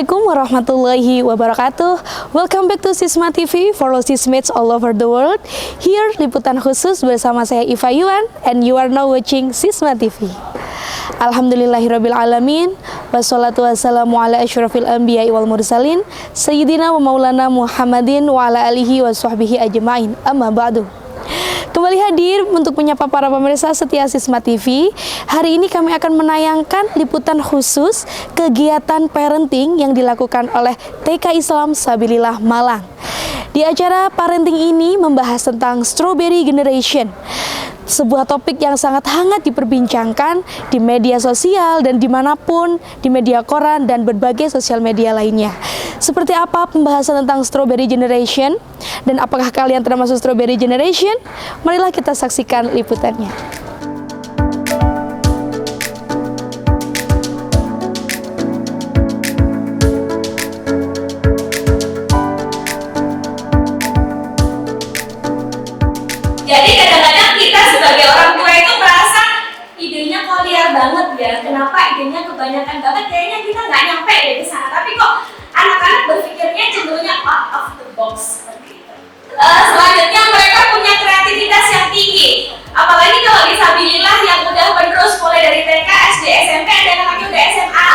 Assalamualaikum warahmatullahi wabarakatuh. Welcome back to Sisma TV for all Sismates all over the world. Here liputan khusus bersama saya Iva Yuan and you are now watching Sisma TV. Alhamdulillahirabbil alamin. Wassalatu wassalamu ala asyrafil anbiya'i wal mursalin sayyidina wa maulana Muhammadin wa ala alihi wa sahbihi ajma'in. Amma ba'du. Kembali hadir untuk menyapa para pemirsa setia Sisma TV. Hari ini kami akan menayangkan liputan khusus kegiatan parenting yang dilakukan oleh TK Islam Sabilillah Malang. Di acara parenting ini membahas tentang Strawberry Generation, sebuah topik yang sangat hangat diperbincangkan di media sosial dan dimanapun, di media koran dan berbagai sosial media lainnya. Seperti apa pembahasan tentang Strawberry Generation dan apakah kalian termasuk Strawberry Generation? Marilah kita saksikan liputannya. Jadi kadang-kadang kita sebagai orang tua itu merasa idenya kok liar banget ya. Kenapa idenya kebanyakan banget? Kayaknya kita nggak nyampe deh ke sana. Tapi kok anak-anak berpikirnya cenderungnya out of the box seperti itu. Selanjutnya mereka punya kreativitas yang tinggi. Apalagi kalau disabilillah yang udah menerus mulai dari TK, SD, SMP, ada anaknya udah SMA.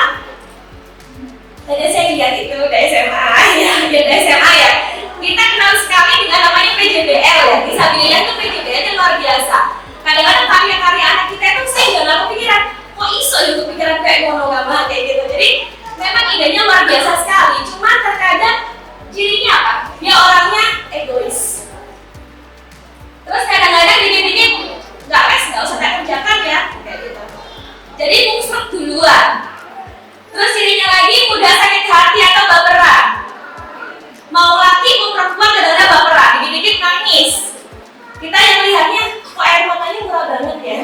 Tadi saya lihat itu udah SMA ya, udah SMA ya. Kita kenal sekali dengan namanya PJBL ya. Disabilillah itu PJBL-nya luar biasa. Kadang-kadang karya-karya anak kita itu saya nggak kepikiran, kok iso ya kepikiran kayak monogama kayak gitu. Jadi memang idenya luar biasa sekali. Cuma terkadang cirinya apa? Dia orangnya egois. Terus kadang-kadang dikit-dikit nggak usah tak kerjakan ya kayak gitu. Jadi mungsrek duluan. Terus cirinya lagi mudah sakit hati atau baperan. Mau laki mau perempuan kadang-kadang baperan, dikit-dikit nangis. Kita yang lihatnya kok air matanya murah banget ya.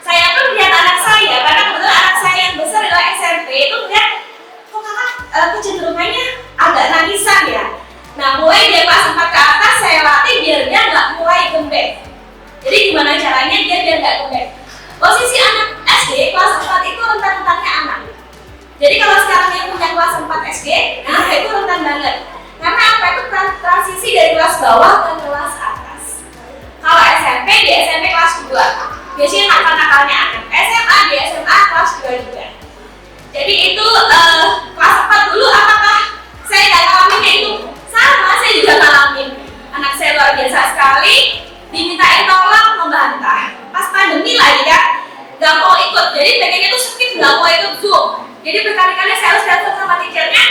Saya pun lihat anak saya, karena kebetulan anak saya yang besar adalah SMP itu lihat kok kakak kecenderungannya agak nangisan ya. Nah mulai dia kelas 4 ke atas saya latih biar dia nggak mulai gembek. Jadi gimana caranya biar dia nggak gembek? Posisi anak SD kelas 4 itu rentan-rentannya anak. Jadi kalau sekarang yang punya kelas 4 SD, nah itu rentan banget. Karena apa itu transisi dari kelas bawah ke kelas atas. Kalau SMP di SMP kelas 2, biasanya nakal-nakalnya anak. SMA di SMA kelas 2 juga. Jadi itu kelas 4 dulu apakah saya nggak ngalamin kayak itu? Sama, saya juga ngalamin. Anak saya luar biasa sekali, dimintain tolong membantah. Pas pandemi lagi kan, nggak mau ikut. Jadi pengennya tuh skip, nggak mau ikut Zoom. Jadi berkali-kali saya harus telepon sama teachernya,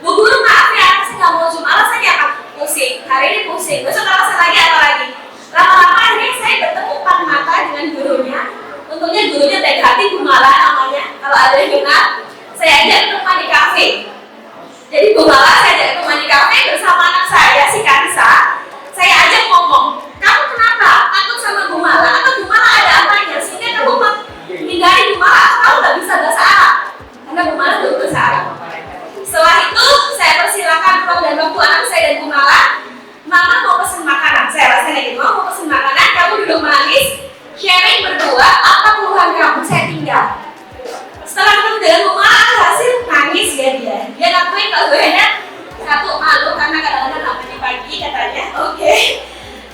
Bu Guru maaf ya, anak saya nggak mau Zoom. Alasannya apa? Pusing. Hari ini pusing. Besok alasan lagi apa lagi? Lama-lama akhirnya saya bertemu empat mata dengan gurunya. Untungnya gurunya baik hati, Bu Mala namanya. Kalau ada yang kenal, saya ajak ketemuan di kafe. Jadi Bu Mala saya ajak ketemuan di kafe bersama anak saya, si Kansa. Saya ajak ngomong, kamu kenapa takut sama Bu Mala? Atau Bu Mala ada apanya? Sehingga kamu menghindari Bu Mala atau kamu nggak bisa bahasa Arab? Karena Bu Mala dulu bahasa Arab. Setelah itu saya persilakan ruang dan waktu anak saya dan Bu Mala. Mama mau pesen makanan, saya rasa kayak gitu, mau pesen makanan, kamu duduk manis, sharing berdua, apa keluhan kamu, saya tinggal. Setelah ketemu dengan Bu Mala, hasil nangis ya dia ngakuin kalau gue satu malu karena kadang-kadang namanya pagi katanya, oke.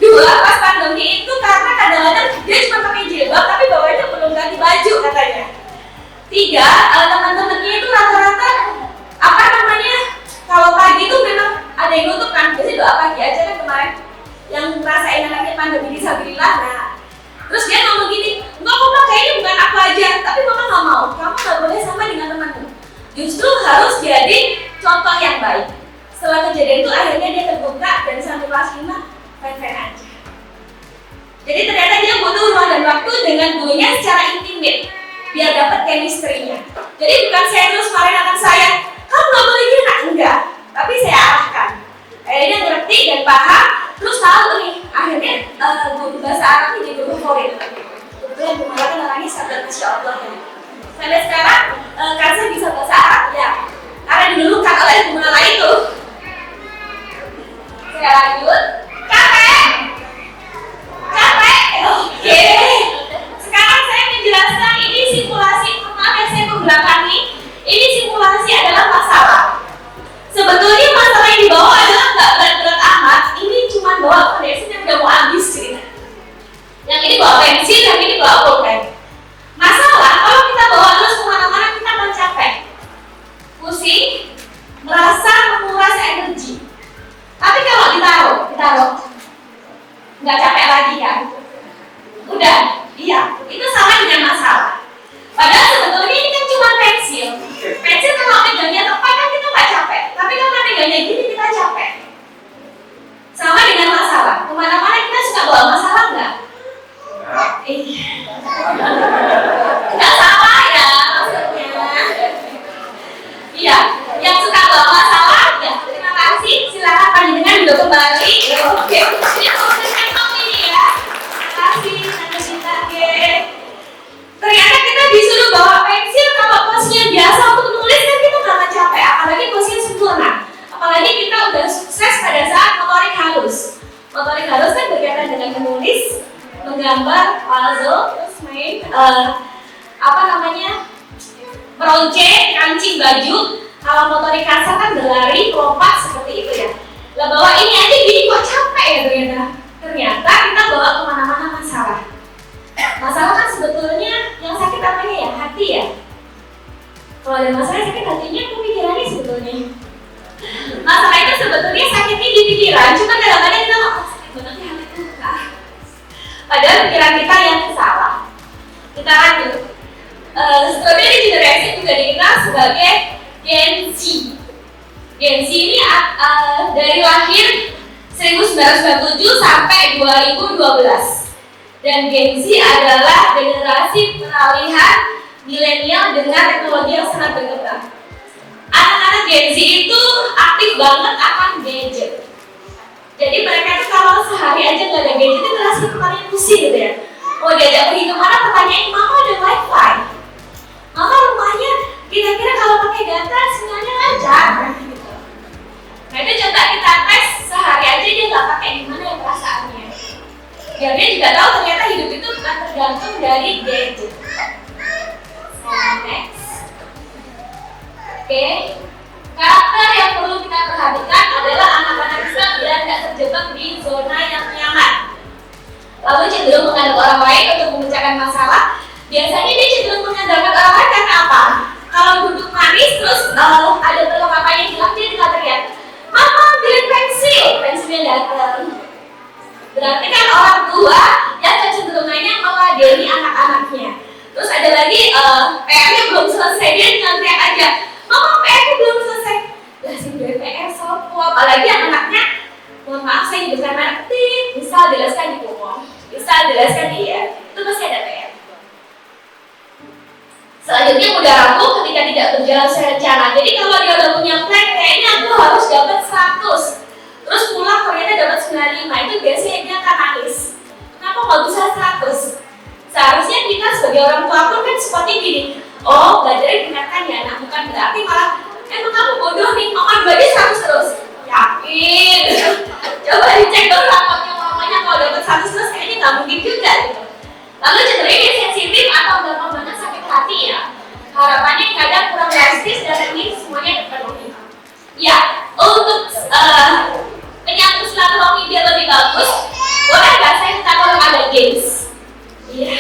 Dua, pas pandemi itu karena kadang-kadang dia cuma pakai jilbab tapi bawahnya belum ganti baju katanya. Tiga, teman-temannya itu rata-rata apa namanya, kalau pagi itu memang ada yang nutup kan, biasanya doa pagi aja kan kemarin yang ngerasain anaknya pandemi disabilillah. Nah terus dia ngomong gini, enggak kok kayaknya bukan aku aja, tapi mama nggak mau, kamu nggak boleh sama dengan temanmu, justru harus jadi contoh yang baik. Setelah kejadian itu akhirnya dia terbuka dan sampai kelas 5 fine-fine aja. Jadi ternyata dia butuh ruang dan waktu dengan gurunya secara intimate biar dapat chemistry-nya. Jadi bukan saya terus marahin anak saya, kamu nggak boleh gini, enggak, tapi saya arahkan. Akhirnya ngerti dan paham, terus tahu nih, akhirnya guru bahasa Arab ini jadi guru favorit. Kebetulan Bu Mala kan orangnya sadar, Masya Allah ya. Sampai sekarang, Kansa bisa bahasa Arab ya, karena didulukan oleh Bu Mala itu. Saya lanjut, capek? Oke. Sekarang saya menjelaskan ini simulasi, maaf ya saya ke belakang nih. Ini simulasi adalah masalah panjenengan udah kembali. Oke, ini kantong ini ya. Kasih tanda cinta. Oke. Ternyata kita disuruh bawa pensil kalau posisinya biasa untuk menulis kan kita nggak akan capek, apalagi posisinya sempurna. Apalagi kita udah sukses pada saat motorik halus. Motorik halus kan berkaitan dengan menulis, menggambar, puzzle, terus main meronceng, kancing baju. Kalau motorik kasar kan berlari, melompat seperti itu ya. Lah bawa ini aja gini kok capek ya ternyata. Ternyata kita bawa kemana-mana masalah. Masalah kan sebetulnya yang sakit apanya ya? Hati ya. Kalau ada masalah sakit hatinya, pemikirannya sebetulnya. Masalah itu sebetulnya sakitnya di pikiran, cuma kadang-kadang kita nggak sakit banget ya hati kita. Padahal pikiran kita yang salah. Kita lanjut. Strawberry Generation juga dikenal sebagai Gen Z. Gen Z ini dari lahir 1997 sampai 2012. Dan Gen Z adalah generasi peralihan milenial dengan teknologi yang sangat berkembang. Anak-anak Gen Z itu aktif banget akan gadget. Jadi mereka tuh kalau sehari aja nggak ada gadget itu rasanya kepalanya pusing gitu ya. Mau diajak pergi kemana pertanyaannya, mama ada wifi, mama rumahnya kira-kira kalau pakai data sinyalnya lancar gitu. Nah itu coba kita tes sehari aja dia nggak pakai, gimana ya perasaannya. Ya dia juga tahu ternyata hidup itu bukan tergantung dari gadget. Next. Oke. Karakter yang perlu kita perhatikan adalah anak-anak kita biar tidak terjebak di zona yang nyaman. Lalu cenderung mengandalkan orang lain untuk memecahkan masalah. Biasanya dia cenderung mengandalkan orang lain karena apa? Kalau duduk manis terus ada perlengkapannya hilang, dia tidak teriak, mama ambilin pensil, pensilnya datang. Berarti kan orang tua yang kecenderungannya meladeni anak-anaknya. Terus ada lagi PR-nya belum selesai, dia tinggal teriak aja, mama PR-nya belum selesai. Lah sih PR sopo, apalagi anaknya, mohon maaf saya hidupkan anak kecil, bisa jelaskan di punggung, bisa jelaskan dia, itu pasti ada PR. Selanjutnya mudah rapuh ketika tidak berjalan serencana. Jadi kalau dia udah punya plan, kayaknya aku harus dapat 100. Terus pulang ternyata dapat 95, itu biasanya dia akan nangis. Kenapa nggak bisa 100? Seharusnya kita sebagai orang tua pun kan seperti gini. Oh, belajarnya diingatkan ya, nah bukan berarti malah emang kamu bodoh nih, makan baju 100 terus. Yakin? Coba dicek dong rapotnya mamanya, kalau dapat 100 terus kayaknya nggak mungkin juga gitu. Lalu cenderung dia sensitif atau gampang banget sakit hati ya. Harapannya kadang kurang realistis dan ini semuanya terpenuhi. Ya, untuk menyambung silaturahmi biar lebih bagus, boleh nggak saya minta tolong ada games? Iya.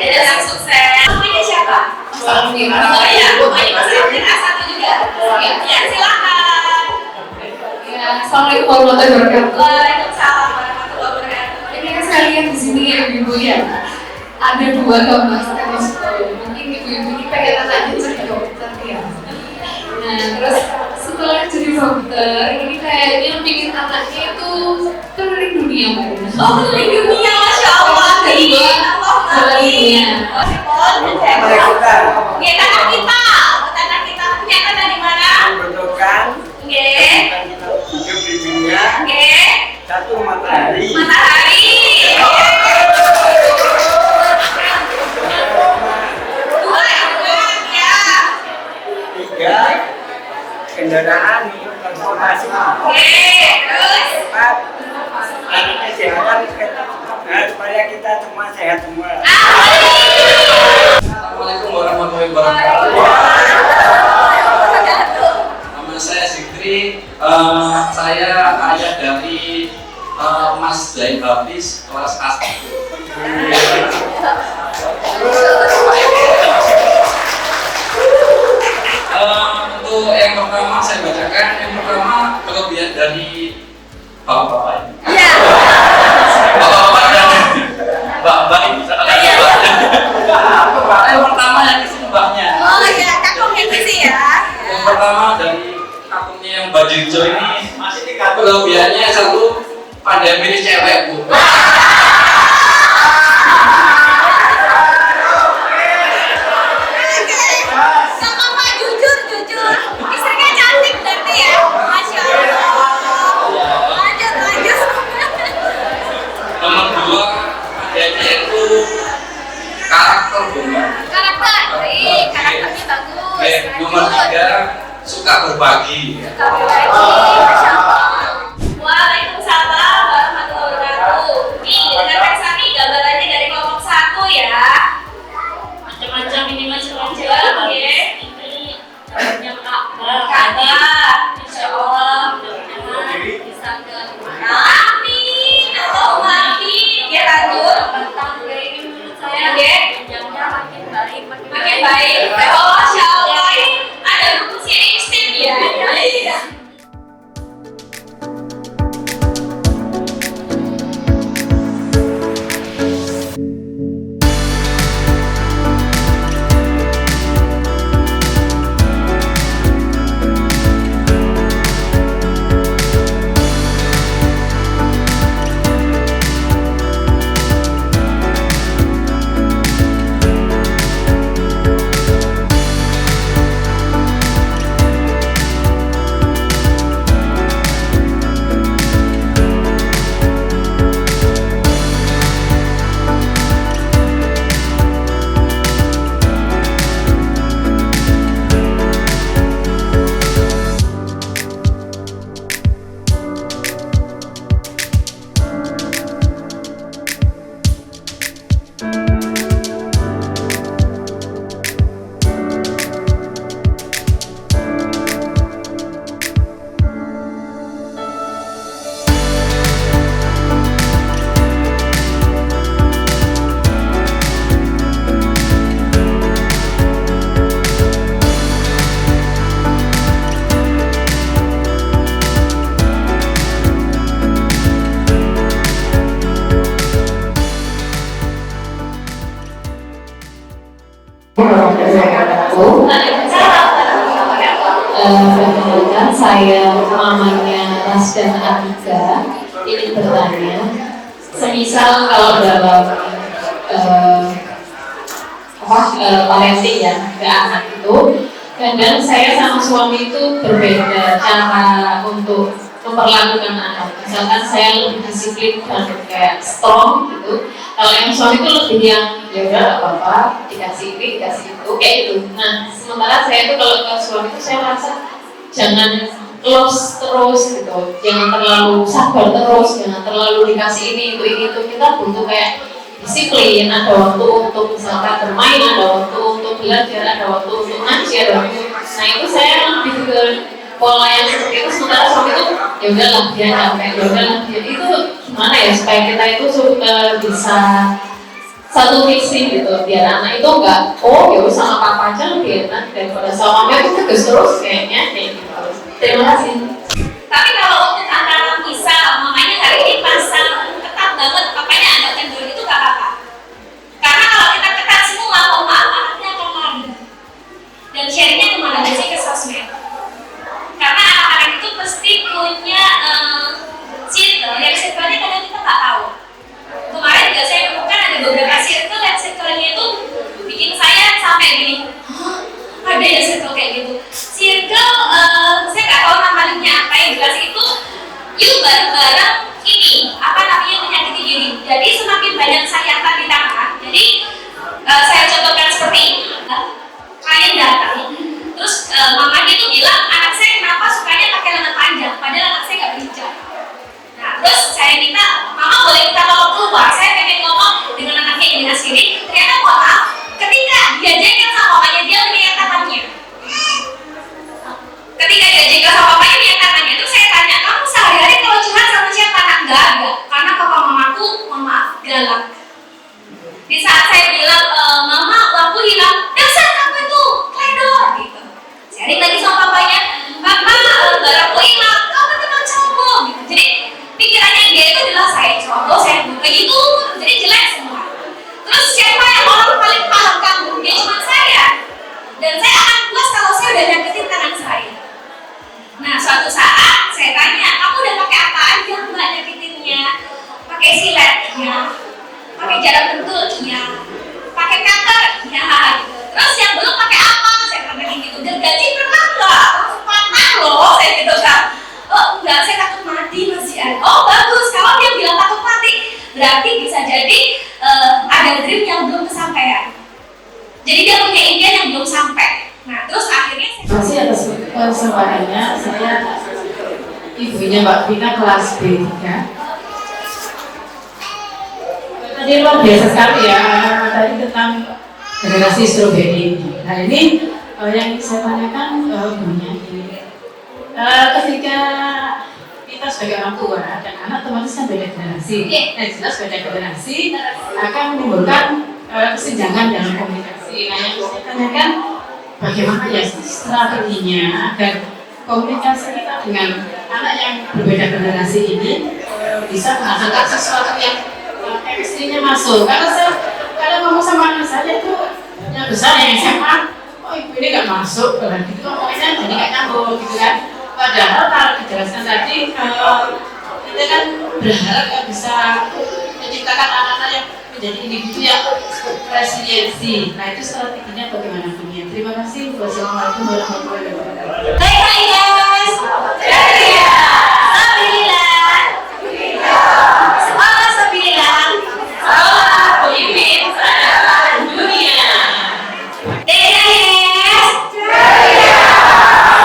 Dadah sukses. Namanya siapa? Oh ya, namanya Mas Alvin A1 juga. Ya, silakan. Ya, assalamualaikum warahmatullahi wabarakatuh. Waalaikumsalam warahmatullahi wabarakatuh. Ini kan saya lihat di sini ibu-ibu ya, ada dua gambar stetoskop. Mungkin ibu-ibu ini pengen tanya jadi dokter ya. Nah, terus setelah jadi dokter, ini kayaknya bikin anaknya itu keliling dunia mbak. Oh, keliling dunia, masya Allah. Kedua, Amin. Oke, tanah kita punya tanah di mana? Membutuhkan Oke, hidup di dunia oke. satu matahari, Matahari. Dua, ya. tiga kendaraan untuk transportasi, Oke, terus. empat kesehatan supaya kita semua sehat semua. Assalamualaikum warahmatullahi wabarakatuh. Nama saya Zikri. Saya ayah dari Mas Zain Hafiz kelas A1. Untuk yang pertama saya bacakan. Yang pertama kelebihan dari bapak-bapak ini. Iya. Bapak-bapak dan mbak-mbak ini. Yang pertama yang isi mbaknya. Oh iya, kakak yang isi ya. Yang pertama dari akunnya yang Bajirjo ini kelebihannya satu pandai milih cewek bu. Sama Pak jujur. Istrinya cantik berarti ya. Masya Allah. Lanjut. Nomor dua pandainya itu karakter bu. Karakternya bagus. Nomor tiga suka berbagi. Masya Allah. Waalaikumsalam warahmatullahi wabarakatuh. Nih, dengarkan Sami gambarannya dari kelompok 1 ya. Macam-macam ini macam-macam ya. Ini namanya Ka'bah. Insya Allah bisa ke amin. Allahumma amin. Ya lanjut. Ini menurut saya jenjangnya makin baik. Oh, Masya Allah. Ini ada rumusnya Einstein ya. Iya. Perkenalkan saya mamanya Rasdan Atika. Ini bertanya, semisal kalau dalam parenting ya ke anak itu, kadang saya sama suami itu berbeda cara untuk memperlakukan anak. Misalkan saya lebih disiplin dan kayak strong gitu. Kalau yang suami itu lebih yang ya udah gak apa-apa, dikasih ini, dikasih itu, kayak gitu. Nah, sementara saya itu kalau ke suami itu saya merasa jangan close terus gitu, jangan terlalu sabar terus, jangan terlalu dikasih ini itu. Kita butuh kayak disiplin, ada waktu untuk misalkan bermain, ada waktu untuk belajar, ada waktu untuk ngaji, ada waktu. Nah itu saya lebih ke pola yang seperti itu. Sementara suami itu ya udahlah dia capek, ya udahlah dia itu gimana ya supaya kita itu bisa satu visi gitu, biar anak itu enggak ya wis sama papa aja lebih enak daripada sama mama itu tegas terus kayaknya kayak gitu. Terima kasih. Tapi kalau untuk antara misal mamanya hari ini pasang ketat banget, papanya agak kendor itu gak apa-apa. Karena kalau kita ketat semua, mohon maaf anaknya akan lari. Dan sharingnya kemana aja ke sosmed. Karena anak-anak itu pasti punya circle, yang circle-nya kadang kita nggak tahu. Kemarin juga saya temukan ada beberapa circle yang circle-nya itu bikin saya sampai gini, ada ya circle kayak gitu. Circle, saya nggak tahu nama linknya apa, yang jelas itu yuk bareng-bareng ini, apa namanya, menyakiti diri. Jadi semakin banyak saya tadi tangan, jadi saya contohkan seperti ini. Klien datang, terus mamanya itu bilang, anak saya kenapa sukanya pakai lengan panjang, padahal anak saya nggak berhijab. Nah, terus saya minta, mama boleh minta tolong keluar, saya pengen ngomong dengan anaknya ini sendiri. Ternyata mohon maaf, ketika dia jengkel sama mamanya, dia lihat tangannya. Ketika dia jengkel sama mamanya, lihat tangannya. Terus saya tanya, kamu sehari-hari kalau curhat sama siapa? Anak nggak ada, karena papa mamaku, mohon maaf, galak. Di saat saya bilang, mama, lampu hilang, dasar kamu itu kledor gitu. Sharing lagi sama papanya, papa, barangku hilang, kamu memang cowok gitu. Jadi pikirannya dia itu adalah saya cowok, saya begitu, jadi jelek semua. Terus siapa yang orang paling paham kamu? Dia cuma saya. Dan saya akan puas kalau saya udah nyakitin tangan saya. Nah, suatu saat saya tanya, kamu udah pakai apa aja mbak nyakitinnya? Pakai silet? Ya. Pakai jarak bentul? Iya. Pakai cutter? Ya. Gitu. Terus yang belum pakai apa? Saya tanya gitu. Gergaji pernah nggak? Pernah loh, saya gitu kan. Oh enggak, saya takut mati masih ada. Oh bagus, kalau dia bilang takut mati, berarti bisa jadi ada dream yang belum kesampaian. Jadi dia punya impian yang belum sampai. Nah, terus akhirnya saya Masih atas kesempatannya, saya ibunya Mbak Vina kelas B3. Tadi luar biasa sekali ya, tadi tentang generasi stroberi. Nah ini yang saya tanyakan ibunya ini, ketika kita sebagai orang tua dan anak otomatis kan beda generasi, jelas beda generasi akan menimbulkan kesenjangan dalam komunikasi. Nah yang saya tanyakan, bagaimana ya strateginya agar komunikasi kita dengan anak yang berbeda generasi ini bisa menghasilkan sesuatu yang chemistry-nya masuk. Karena saya kalau ngomong sama anak saya itu yang besar yang SMA, oh ibu ini nggak masuk, gitu ngomongnya jadi nggak nyambung gitu kan. Padahal kalau dijelaskan tadi, kita kan berharap bisa menciptakan anak-anak yang menjadi individu yang resiliensi. Nah itu strateginya bagaimana punya. Terima kasih. Wassalamualaikum warahmatullahi wabarakatuh. hai guys. Alhamdulillah. Sekolah sembilan. Sekolah pemimpin dunia. DKS.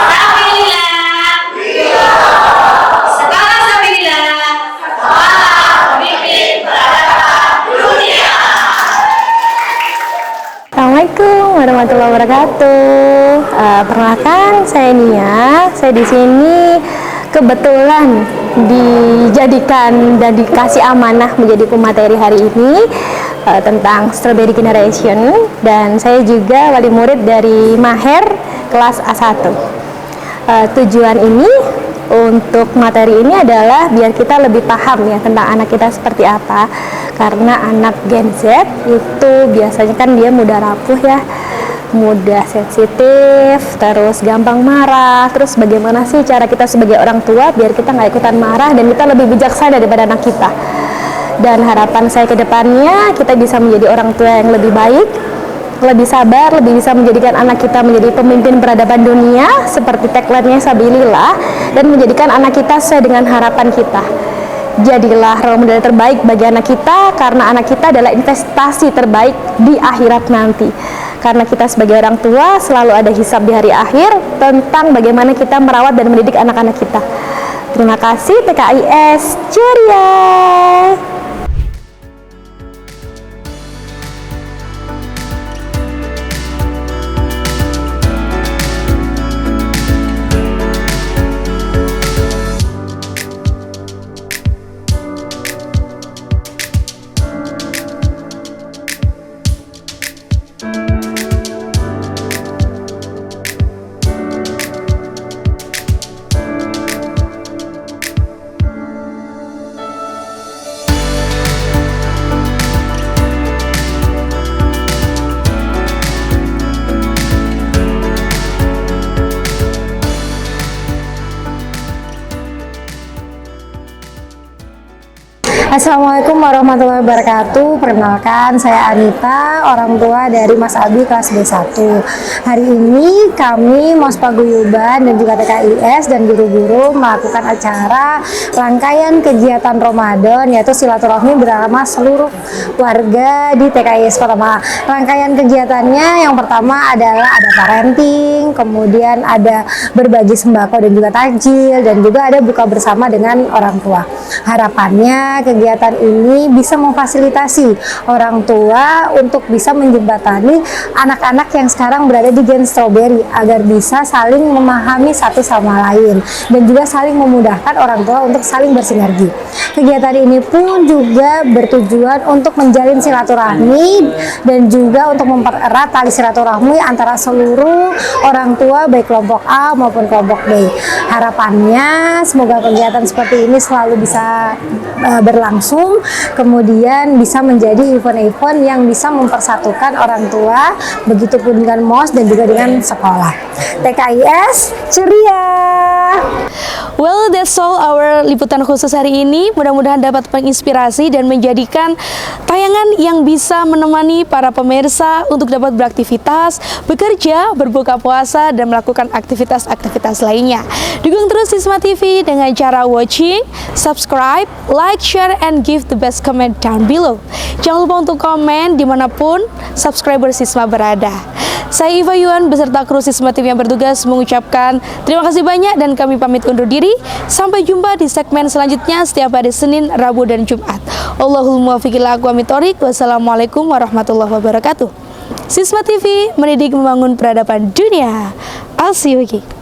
Alhamdulillah. Sekolah sembilan. Sekolah pemimpin dunia. Assalamualaikum warahmatullahi wabarakatuh. Perkenalkan, saya Nia. Saya di sini kebetulan dijadikan dan dikasih amanah menjadi pemateri hari ini tentang Strawberry Generation, dan saya juga wali murid dari Maher kelas A1. Tujuan ini untuk materi ini adalah biar kita lebih paham ya tentang anak kita seperti apa, karena anak Gen Z itu biasanya kan dia mudah rapuh ya, mudah sensitif, terus gampang marah. Terus bagaimana sih cara kita sebagai orang tua biar kita nggak ikutan marah dan kita lebih bijaksana daripada anak kita. Dan harapan saya ke depannya kita bisa menjadi orang tua yang lebih baik, lebih sabar, lebih bisa menjadikan anak kita menjadi pemimpin peradaban dunia seperti tagline-nya Sabilillah, dan menjadikan anak kita sesuai dengan harapan kita. Jadilah role model terbaik bagi anak kita, karena anak kita adalah investasi terbaik di akhirat nanti. Karena kita sebagai orang tua selalu ada hisab di hari akhir tentang bagaimana kita merawat dan mendidik anak-anak kita. Terima kasih TKIS, ceria. Assalamualaikum warahmatullahi wabarakatuh. Perkenalkan, saya Anita, orang tua dari Mas Abi kelas B1. Hari ini kami MOS Paguyuban dan juga TKIS dan guru-guru melakukan acara rangkaian kegiatan Ramadan, yaitu silaturahmi bersama seluruh warga di TKIS Kota Malang. Rangkaian kegiatannya yang pertama adalah ada parenting, kemudian ada berbagi sembako dan juga takjil, dan juga ada buka bersama dengan orang tua. Harapannya kegiatan ini bisa memfasilitasi orang tua untuk bisa menjembatani anak-anak yang sekarang berada di Gen Strawberry agar bisa saling memahami satu sama lain dan juga saling memudahkan orang tua untuk saling bersinergi. Kegiatan ini pun juga bertujuan untuk menjalin silaturahmi dan juga untuk mempererat tali silaturahmi antara seluruh orang tua baik kelompok A maupun kelompok B. Harapannya semoga kegiatan seperti ini selalu bisa berlangsung, kemudian bisa menjadi event-event yang bisa mempersatukan orang tua, begitupun dengan MOS dan juga dengan sekolah. TKIS, ceria! Well, that's all our liputan khusus hari ini. Mudah-mudahan dapat menginspirasi dan menjadikan tayangan yang bisa menemani para pemirsa untuk dapat beraktivitas, bekerja, berbuka puasa, dan melakukan aktivitas-aktivitas lainnya. Dukung terus Sisma TV dengan cara watching, subscribe, like, share, and give the best comment down below. Jangan lupa untuk komen dimanapun subscriber Sisma berada. Saya Iva Yuan beserta kru Sisma TV yang bertugas mengucapkan terima kasih banyak dan kami pamit undur diri. Sampai jumpa di segmen selanjutnya setiap hari Senin, Rabu, dan Jumat. Allahul muwaffiq ila aqwamit thoriq. Wassalamualaikum warahmatullahi wabarakatuh. Sisma TV mendidik membangun peradaban dunia. I'll see you again.